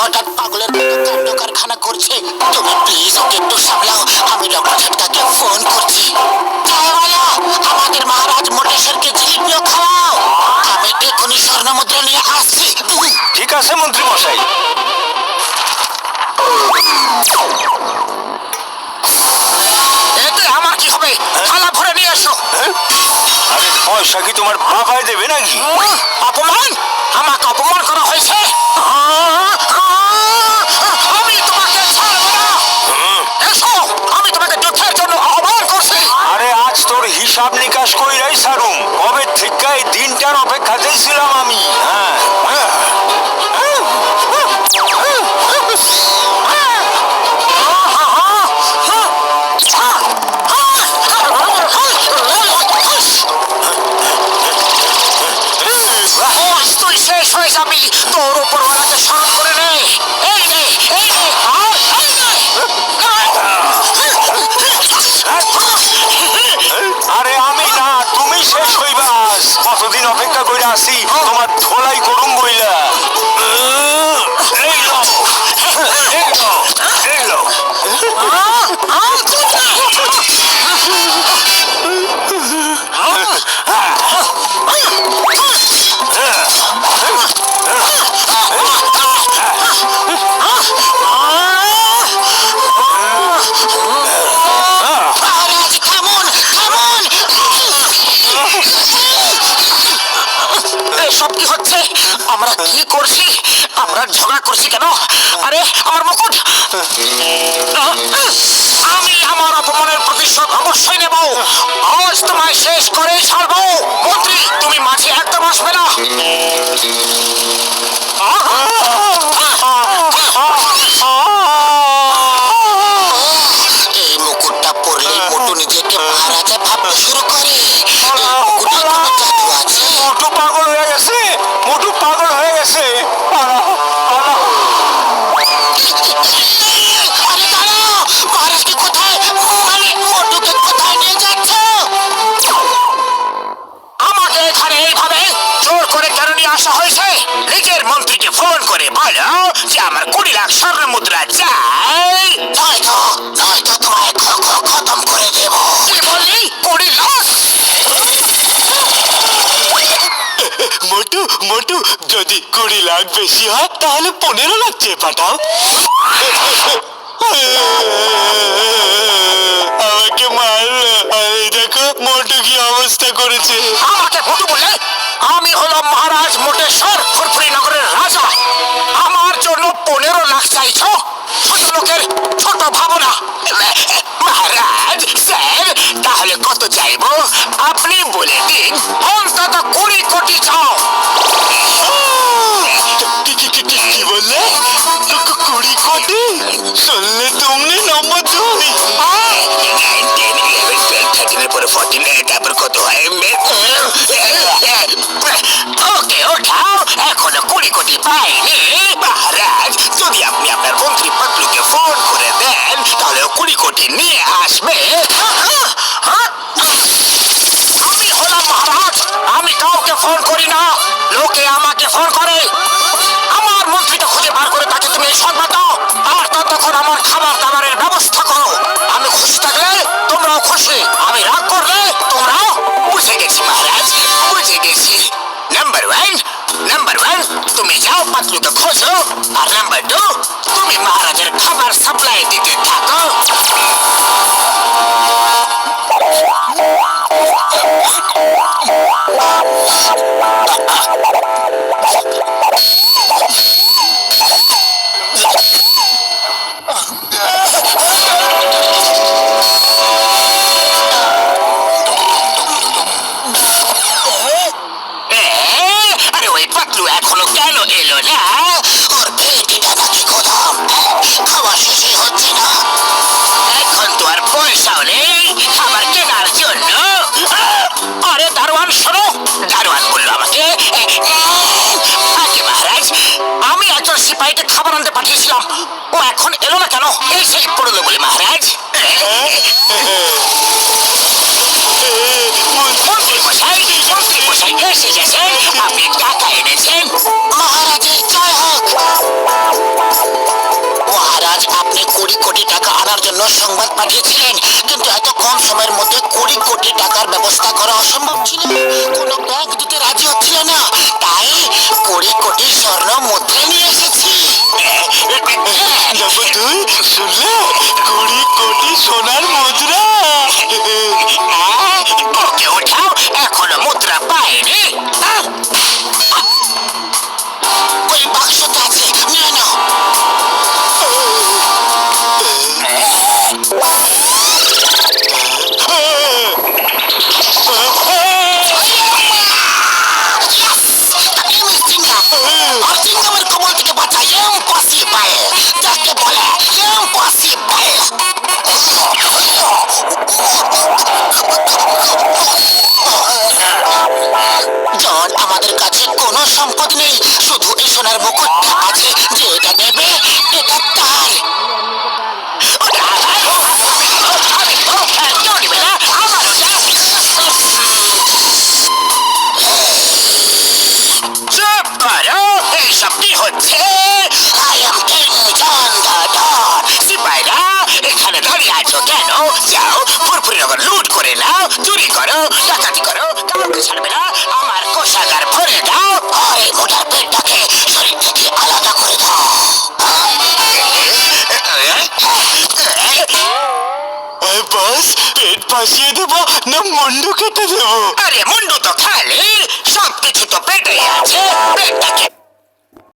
হঠাৎ পাগলের মতো কাণ্ড কারখানা করছে। তুমি প্লিজ ওকে একটু সামলাও, আমি ডক্টর ঝটকাকে ফোন করছি। আমাদের মহারাজ মোটেশ্বরকে জিলিপিও খাওয়াও, আমি এখনই স্বর্ণ মুদ্রা নিয়ে আসছি। ঠিক আছে মন্ত্রী মশাই। এতে আমার কি হবে? থালা ভরে নিয়ে এসো। আরে পয়সা কি তোমার বাবাই দেবে নাকি? অপমান, আমাকে অপমান করা হয়েছে। আমি তোমাকে ছাড়বো না। এসো, আমি তোমাকে যুদ্ধের জন্য আহ্বান করছি। আরে আজ তোর হিসাব নিকাশ কইরাই সারুম। কবে থেকে এই দিনটার অপেক্ষাতেই ছিলাম আমি। তুই শেষ হয়ে যাবি, তোর উপর ওনাকে স্মরণ করে নে। এই নে, এই নে, আর এই নে। আরে আমি না, তুমি শেষ হইবাস। কতদিন অপেক্ষা করে আসি তোমার ধোলাই করুম বইলা। এই লো, এই লো, এই লো। সব কি হচ্ছে? আমরা কি করছি? আমরা ঝগড়া করছি কেন? আরে আমার মুকুট! আমি আমার অপমানের প্রতিশোধ অবশ্যই নেব। আজ তোমায় শেষ করে ছাড়বো। মন্ত্রী, তুমি মাঝে একদম আসবে না। এই মুকুটটা পরলে মোটু নিজেকে মহারাজা ভাবতে শুরু করে। মোটু পাগল হয়ে গেছে, মোটু পাগল হয়ে গেছে। আরে দাঁড়াও, মহারাজকে কোথায়, মোটুকে কোথায় নিয়ে যাচ্ছ? আমাকে এখানে এইভাবে জোর করে কেন নিয়ে আসা হয়েছে? নিজের মন্ত্রীকে ফোন করে বলো যে আমার 20 লাখ স্বর্ণ মুদ্রা চাই, নয়তো তোমায় খতম করে দেব। কি বললি? 20 লাখ? মোটু মোটু, যদি 20 লাখ বেশি হয় তাহলে 15 লাখ চেয়ে পাঠাও। আমাকে মারলো। আরে দেখো মোটু কি অবস্থা করেছে। আমাকে মোটু বলে? আমি হলাম মহারাজ মোটেশ্বর, ফুরফুরি নগরের রাজা। আমার জন্য 15 লাখ চাইছ? ছোট লোকের ছোট ভাবনা। মহারাজ স্যার, তাহলে কত চাইবো আপনি বলে দিন। অন্তত 20 কোটি চাও। কি বললে? 20 কোটি? শুনলে তুমি নম্বর 2। 9, 10, 11, 12, 13 পরে 14, তারপর কত হয়? ওকে ওঠাও, এখনো 20 কোটি পাইনি। মহারাজ, যদি আপনি আপনার মন্ত্রী পাতলুকে ফোন করে দেন তাহলে 20 কোটি নিয়ে আসবে। আমি হলাম মহারাজ, আমি কাউকে ফোন করি না, লোকে আমাকে ফোন করে। আমার মন্ত্রীটা খুঁজে বার করে তাকে তুমি এই সংবাদ দাও, আর ততক্ষণ আমার খাবার দাবারের ব্যবস্থা করো। আমি খুশি থাকলে তোমরাও খুশি, আমি রাগ করলে তোমরাও। বুঝে গেছি মহারাজ, বুঝে গেছি। নাম্বার 1, তুমি যাও পাতলুকে খোঁজো, আর নাম্বার 2, তুমি মহারাজের খাবার সাপ্লাই দিতে থাকো। আরে ওই পাতলু এখনো কেন এলো না? ওর পেটিটা নাকি খোদাম, খাওয়া শেষই হচ্ছে না। এখন তো আর পয়সাও নেই খাবার কেনার জন্য। আরে দারোয়ান শোনো, দারোয়ান বললো আমাকে আগে মহারাজ আমি একজন সিপাহীকে খাবার আনতে পাঠিয়েছিলাম, ও এখন এলো না কেন? এই সেই পড়লো বলে মহারাজ। মন্ত্রী মশাই এসে গেছেন, আপনি টাকা এনেছেন। মহারাজের জয় হোক। করার জন্য সংবাদ পাঠিয়েছিলেন, কিন্তু এত কম সময়ের মধ্যে 20 কোটি টাকার ব্যবস্থা করা অসম্ভব ছিল। কোনো ব্যাংক দিতে রাজি হচ্ছিল না, তাই 20 কোটি স্বর্ণ মুদ্রা নিয়ে এসেছি। নম্বর 2 শুনলে 20 কোটি সোনার মুদ্রা। ওকে ওঠাও, এখনো মুদ্রা পায়নি। ওই বাক্সটা আছে, নিয়ে নাও। অর্জিঙ্গমের কবল থেকে বাঁচা ইম্পসিবল, যাকে বলে ইম্পসিবল। জন, আমাদের কাছে কোনো সম্পদ নেই, শুধু এই সোনার মুকুটটা আছে। যে এটা নেবে এটা তার। চুপ করো, এইসব কি হচ্ছে? I am King John the Don. সিপাহীরা, এখানে দাঁড়িয়ে আছো কেন? যাও, ফুরফুরিনগর লুট করে নাও, চুরি করো, ডাকাতি করো, কাউকে ছাড়বে না। আমার কোষাগার ভরে দাও, আর এই মোটার পেটটাকে শরীর থেকে আলাদা করে দাও। বস, পেট পাশিয়ে দেবো না মুন্ডু কেটে দেবো? আরে মুন্ডু তো খালি, সবকিছু তো পেটে আছে, পেটটাকে